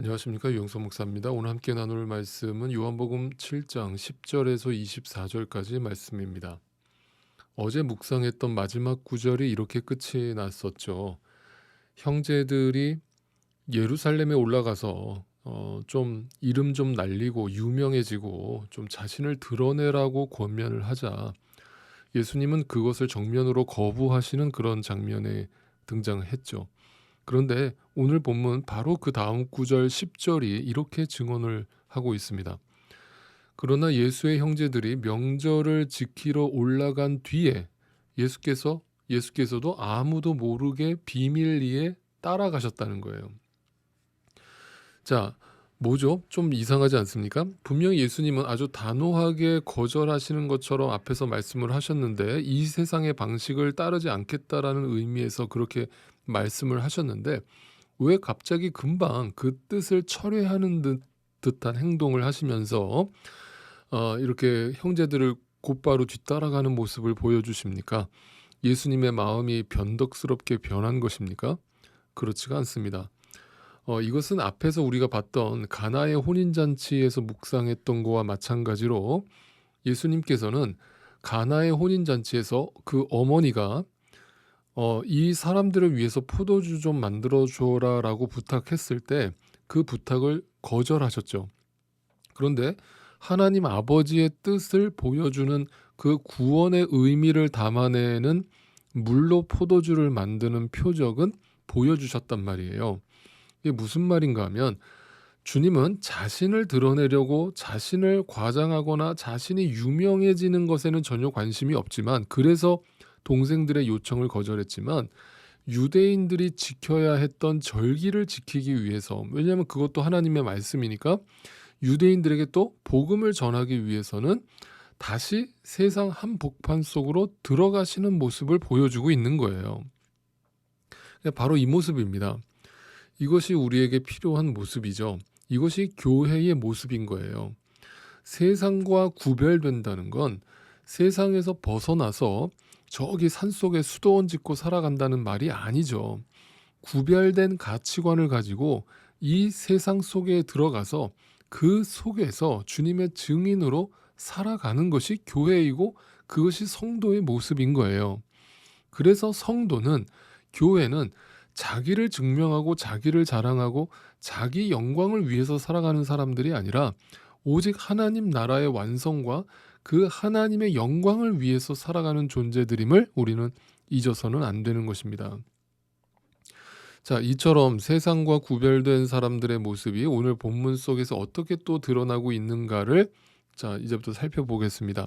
안녕하십니까, 유영서 목사입니다. 오늘 함께 나눌 말씀은 요한복음 7장 10절에서 24절까지 말씀입니다. 어제 묵상했던 마지막 구절이 이렇게 끝이 났었죠. 형제들이 예루살렘에 올라가서 좀 이름 좀 날리고 유명해지고 좀 자신을 드러내라고 권면을 하자 예수님은 그것을 정면으로 거부하시는 그런 장면에 등장했죠. 그런데 오늘 본문 바로 그 다음 구절 10절이 이렇게 증언을 하고 있습니다. 그러나 예수의 형제들이 명절을 지키러 올라간 뒤에 예수께서도 아무도 모르게 비밀리에 따라가셨다는 거예요. 자, 뭐죠? 좀 이상하지 않습니까? 분명히 예수님은 아주 단호하게 거절하시는 것처럼 앞에서 말씀을 하셨는데 이 세상의 방식을 따르지 않겠다라는 의미에서 그렇게 말씀을 하셨는데 왜 갑자기 금방 그 뜻을 철회하는 듯한 행동을 하시면서 이렇게 형제들을 곧바로 뒤따라가는 모습을 보여주십니까? 예수님의 마음이 변덕스럽게 변한 것입니까? 그렇지가 않습니다. 이것은 앞에서 우리가 봤던 가나의 혼인잔치에서 묵상했던 거와 마찬가지로 예수님께서는 가나의 혼인잔치에서 그 어머니가 이 사람들을 위해서 포도주 좀 만들어 줘라라고 부탁했을 때 그 부탁을 거절하셨죠. 그런데 하나님 아버지의 뜻을 보여주는 그 구원의 의미를 담아내는 물로 포도주를 만드는 표적은 보여주셨단 말이에요. 이게 무슨 말인가 하면 주님은 자신을 드러내려고 자신을 과장하거나 자신이 유명해지는 것에는 전혀 관심이 없지만 그래서 동생들의 요청을 거절했지만 유대인들이 지켜야 했던 절기를 지키기 위해서, 왜냐하면 그것도 하나님의 말씀이니까 유대인들에게 또 복음을 전하기 위해서는 다시 세상 한복판 속으로 들어가시는 모습을 보여주고 있는 거예요. 바로 이 모습입니다. 이것이 우리에게 필요한 모습이죠. 이것이 교회의 모습인 거예요. 세상과 구별된다는 건 세상에서 벗어나서 저기 산속에 수도원 짓고 살아간다는 말이 아니죠. 구별된 가치관을 가지고 이 세상 속에 들어가서 그 속에서 주님의 증인으로 살아가는 것이 교회이고 그것이 성도의 모습인 거예요. 그래서 성도는, 교회는 자기를 증명하고 자기를 자랑하고 자기 영광을 위해서 살아가는 사람들이 아니라 오직 하나님 나라의 완성과 그 하나님의 영광을 위해서 살아가는 존재들임을 우리는 잊어서는 안 되는 것입니다. 자, 이처럼 세상과 구별된 사람들의 모습이 오늘 본문 속에서 어떻게 또 드러나고 있는가를 이제부터 살펴보겠습니다.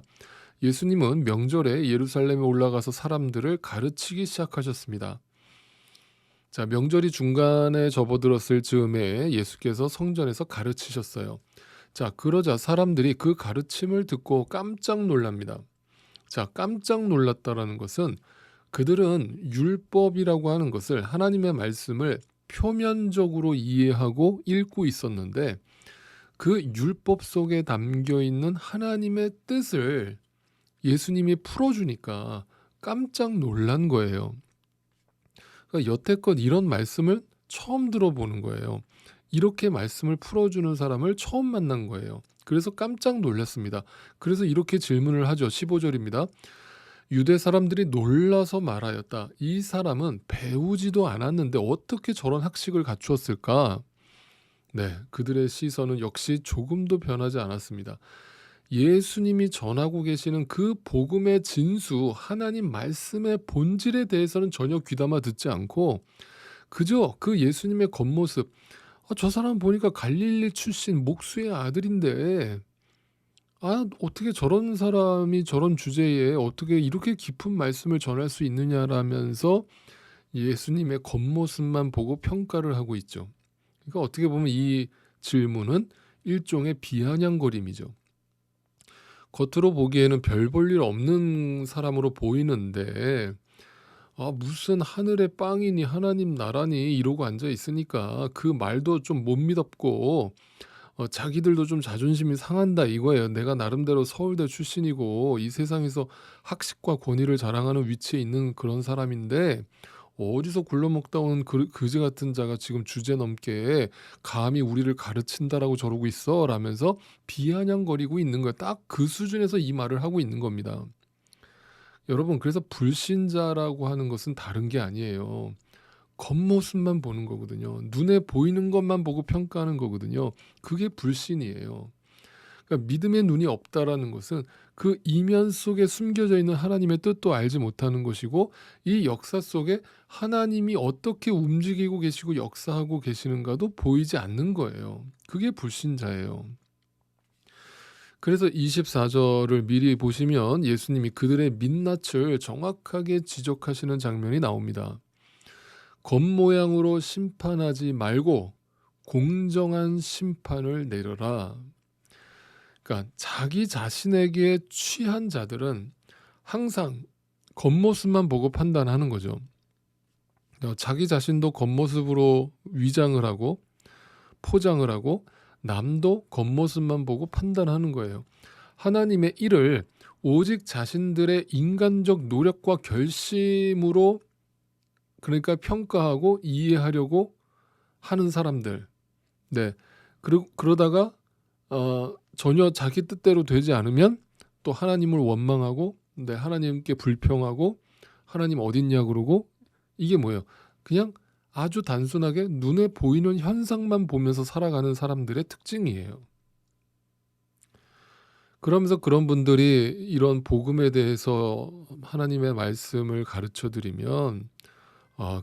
예수님은 명절에 예루살렘에 올라가서 사람들을 가르치기 시작하셨습니다. 자, 명절이 중간에 접어들었을 즈음에 예수께서 성전에서 가르치셨어요. 자, 그러자 사람들이 그 가르침을 듣고 깜짝 놀랍니다. 자, 깜짝 놀랐다라는 것은 그들은 율법이라고 하는 것을, 하나님의 말씀을 표면적으로 이해하고 읽고 있었는데 그 율법 속에 담겨 있는 하나님의 뜻을 예수님이 풀어주니까 깜짝 놀란 거예요. 그러니까 여태껏 이런 말씀을 처음 들어보는 거예요. 이렇게 말씀을 풀어주는 사람을 처음 만난 거예요. 그래서 깜짝 놀랐습니다. 그래서 이렇게 질문을 하죠. 15절입니다. 유대 사람들이 놀라서 말하였다. 이 사람은 배우지도 않았는데 어떻게 저런 학식을 갖추었을까? 네, 그들의 시선은 역시 조금도 변하지 않았습니다. 예수님이 전하고 계시는 그 복음의 진수, 하나님 말씀의 본질에 대해서는 전혀 귀담아 듣지 않고 그저 그 예수님의 겉모습, 저 사람 보니까 갈릴리 출신 목수의 아들인데 어떻게 저런 사람이 저런 주제에 어떻게 이렇게 깊은 말씀을 전할 수 있느냐라면서 예수님의 겉모습만 보고 평가를 하고 있죠. 그러니까 어떻게 보면 이 질문은 일종의 비아냥거림이죠. 겉으로 보기에는 별 볼 일 없는 사람으로 보이는데 무슨 하늘의 빵이니 하나님 나라니 이러고 앉아 있으니까 그 말도 좀 못 믿었고 자기들도 좀 자존심이 상한다 이거예요. 내가 나름대로 서울대 출신이고 이 세상에서 학식과 권위를 자랑하는 위치에 있는 그런 사람인데 어디서 굴러먹다 온 그지 같은 자가 지금 주제넘게 감히 우리를 가르친다라고 저러고 있어 라면서 비아냥거리고 있는 거예요. 딱 그 수준에서 이 말을 하고 있는 겁니다. 여러분, 그래서 불신자라고 하는 것은 다른 게 아니에요. 겉모습만 보는 거거든요. 눈에 보이는 것만 보고 평가하는 거거든요. 그게 불신이에요. 그러니까 믿음의 눈이 없다라는 것은 그 이면 속에 숨겨져 있는 하나님의 뜻도 알지 못하는 것이고, 이 역사 속에 하나님이 어떻게 움직이고 계시고 역사하고 계시는가도 보이지 않는 거예요. 그게 불신자예요. 그래서 24절을 미리 보시면 예수님이 그들의 민낯을 정확하게 지적하시는 장면이 나옵니다. 겉모양으로 심판하지 말고 공정한 심판을 내려라. 그러니까 자기 자신에게 취한 자들은 항상 겉모습만 보고 판단하는 거죠. 자기 자신도 겉모습으로 위장을 하고 포장을 하고 남도 겉모습만 보고 판단하는 거예요. 하나님의 일을 오직 자신들의 인간적 노력과 결심으로, 그러니까 평가하고 이해하려고 하는 사람들. 네. 그러다가 전혀 자기 뜻대로 되지 않으면 또 하나님을 원망하고, 네, 하나님께 불평하고, 하나님 어딨냐 그러고, 이게 뭐예요? 그냥 아주 단순하게 눈에 보이는 현상만 보면서 살아가는 사람들의 특징이에요. 그러면서 그런 분들이 이런 복음에 대해서 하나님의 말씀을 가르쳐 드리면,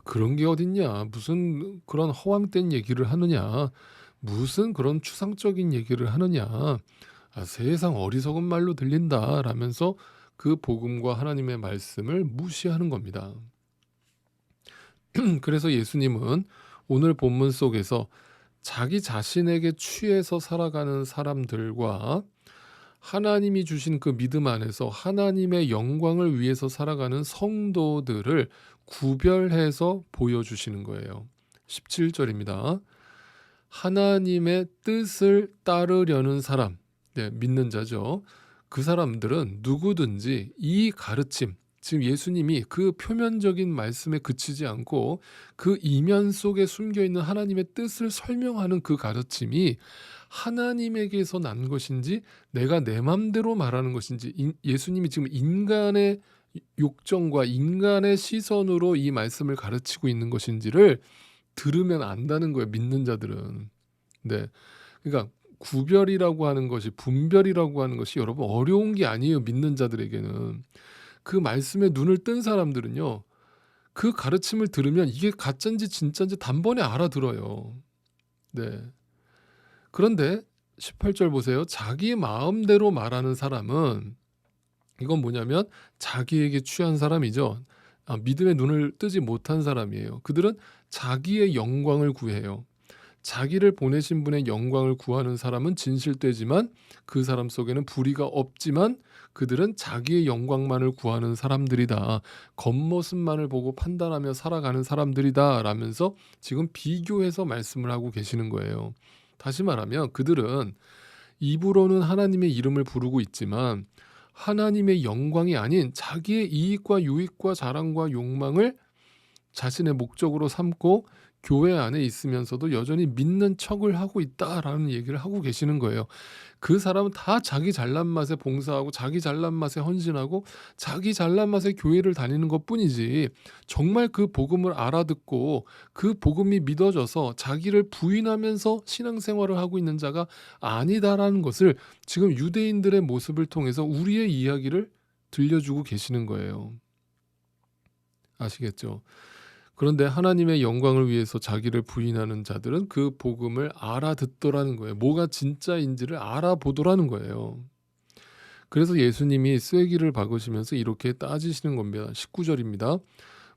그런 게 어딨냐, 무슨 그런 허황된 얘기를 하느냐, 무슨 그런 추상적인 얘기를 하느냐, 세상 어리석은 말로 들린다 라면서 그 복음과 하나님의 말씀을 무시하는 겁니다. 그래서 예수님은 오늘 본문 속에서 자기 자신에게 취해서 살아가는 사람들과 하나님이 주신 그 믿음 안에서 하나님의 영광을 위해서 살아가는 성도들을 구별해서 보여주시는 거예요. 17절입니다. 하나님의 뜻을 따르려는 사람, 네, 믿는 자죠. 그 사람들은 누구든지 이 가르침, 지금 예수님이 그 표면적인 말씀에 그치지 않고 그 이면 속에 숨겨있는 하나님의 뜻을 설명하는 그 가르침이 하나님에게서 난 것인지 내가 내 맘대로 말하는 것인지, 예수님이 지금 인간의 욕정과 인간의 시선으로 이 말씀을 가르치고 있는 것인지를 들으면 안다는 거예요, 믿는 자들은. 네. 그러니까 구별이라고 하는 것이, 분별이라고 하는 것이 여러분 어려운 게 아니에요, 믿는 자들에게는. 그 말씀에 눈을 뜬 사람들은요, 그 가르침을 들으면 이게 가짜인지 진짜인지 단번에 알아들어요. 네. 그런데 18절 보세요. 자기 마음대로 말하는 사람은, 이건 뭐냐면 자기에게 취한 사람이죠. 믿음의 눈을 뜨지 못한 사람이에요. 그들은 자기의 영광을 구해요. 자기를 보내신 분의 영광을 구하는 사람은 진실되지만 그 사람 속에는 불의가 없지만 그들은 자기의 영광만을 구하는 사람들이다. 겉모습만을 보고 판단하며 살아가는 사람들이다 라면서 지금 비교해서 말씀을 하고 계시는 거예요. 다시 말하면 그들은 입으로는 하나님의 이름을 부르고 있지만 하나님의 영광이 아닌 자기의 이익과 유익과 자랑과 욕망을 자신의 목적으로 삼고 교회 안에 있으면서도 여전히 믿는 척을 하고 있다라는 얘기를 하고 계시는 거예요. 그 사람은 다 자기 잘난 맛에 봉사하고 자기 잘난 맛에 헌신하고 자기 잘난 맛에 교회를 다니는 것뿐이지, 정말 그 복음을 알아듣고 그 복음이 믿어져서 자기를 부인하면서 신앙생활을 하고 있는 자가 아니다라는 것을 지금 유대인들의 모습을 통해서 우리의 이야기를 들려주고 계시는 거예요. 아시겠죠? 그런데 하나님의 영광을 위해서 자기를 부인하는 자들은 그 복음을 알아듣더라는 거예요. 뭐가 진짜인지를 알아보더라는 거예요. 그래서 예수님이 쐐기를 박으시면서 이렇게 따지시는 겁니다. 19절입니다.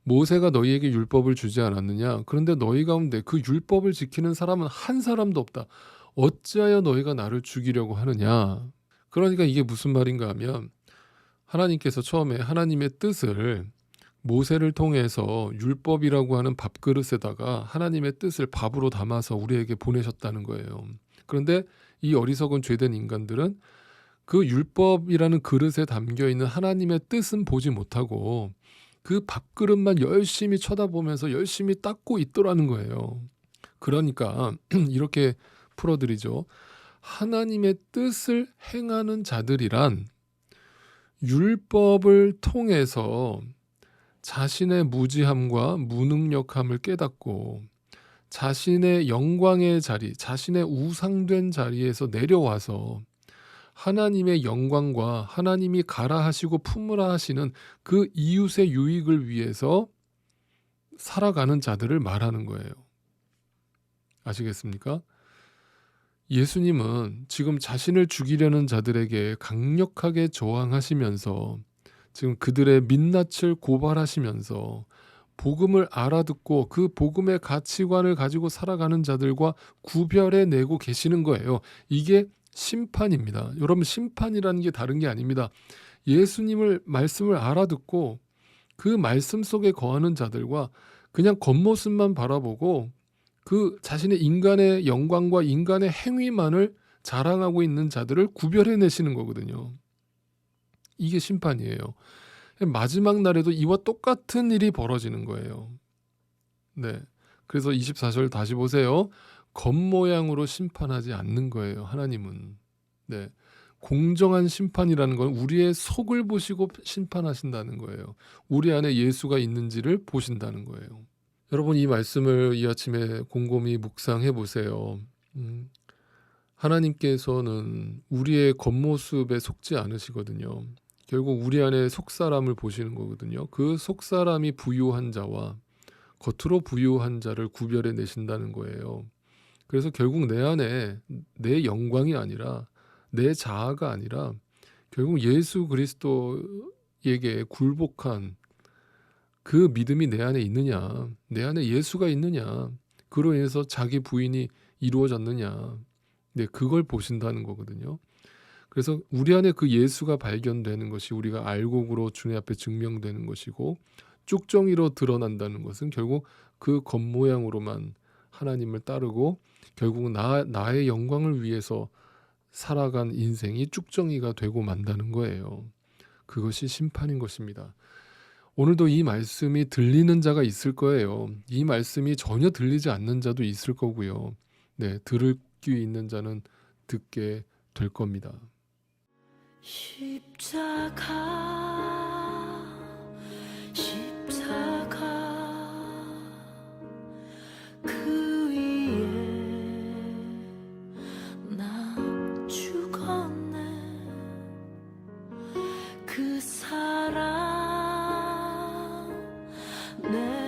모세가 너희에게 율법을 주지 않았느냐? 그런데 너희 가운데 그 율법을 지키는 사람은 한 사람도 없다. 어찌하여 너희가 나를 죽이려고 하느냐? 그러니까 이게 무슨 말인가 하면, 하나님께서 처음에 하나님의 뜻을 모세를 통해서 율법이라고 하는 밥그릇에다가 하나님의 뜻을 밥으로 담아서 우리에게 보내셨다는 거예요. 그런데 이 어리석은 죄된 인간들은 그 율법이라는 그릇에 담겨있는 하나님의 뜻은 보지 못하고 그 밥그릇만 열심히 쳐다보면서 열심히 닦고 있더라는 거예요. 그러니까 이렇게 풀어드리죠. 하나님의 뜻을 행하는 자들이란 율법을 통해서 자신의 무지함과 무능력함을 깨닫고 자신의 영광의 자리, 자신의 우상된 자리에서 내려와서 하나님의 영광과 하나님이 가라 하시고 품으라 하시는 그 이웃의 유익을 위해서 살아가는 자들을 말하는 거예요. 아시겠습니까? 예수님은 지금 자신을 죽이려는 자들에게 강력하게 저항하시면서 지금 그들의 민낯을 고발하시면서 복음을 알아듣고 그 복음의 가치관을 가지고 살아가는 자들과 구별해 내고 계시는 거예요. 이게 심판입니다. 여러분, 심판이라는 게 다른 게 아닙니다. 예수님을 말씀을 알아듣고 그 말씀 속에 거하는 자들과 그냥 겉모습만 바라보고 그 자신의 인간의 영광과 인간의 행위만을 자랑하고 있는 자들을 구별해 내시는 거거든요. 이게 심판이에요. 마지막 날에도 이와 똑같은 일이 벌어지는 거예요. 네. 그래서 24절 다시 보세요. 겉모양으로 심판하지 않는 거예요, 하나님은. 네. 공정한 심판이라는 건 우리의 속을 보시고 심판하신다는 거예요. 우리 안에 예수가 있는지를 보신다는 거예요. 여러분, 이 말씀을 이 아침에 곰곰이 묵상해 보세요. 하나님께서는 우리의 겉모습에 속지 않으시거든요. 결국 우리 안에 속사람을 보시는 거거든요. 그 속사람이 부유한 자와 겉으로 부유한 자를 구별해 내신다는 거예요. 그래서 결국 내 안에 내 영광이 아니라 내 자아가 아니라 결국 예수 그리스도에게 굴복한 그 믿음이 내 안에 있느냐, 내 안에 예수가 있느냐, 그로 인해서 자기 부인이 이루어졌느냐, 네, 그걸 보신다는 거거든요. 그래서 우리 안에 그 예수가 발견되는 것이 우리가 알곡으로 주님 앞에 증명되는 것이고, 쭉정이로 드러난다는 것은 결국 그 겉모양으로만 하나님을 따르고 결국 나의 영광을 위해서 살아간 인생이 쭉정이가 되고 만다는 거예요. 그것이 심판인 것입니다. 오늘도 이 말씀이 들리는 자가 있을 거예요. 이 말씀이 전혀 들리지 않는 자도 있을 거고요. 네, 들을 귀 있는 자는 듣게 될 겁니다. 십자가 그 위에 나 죽었네. 그 사랑 내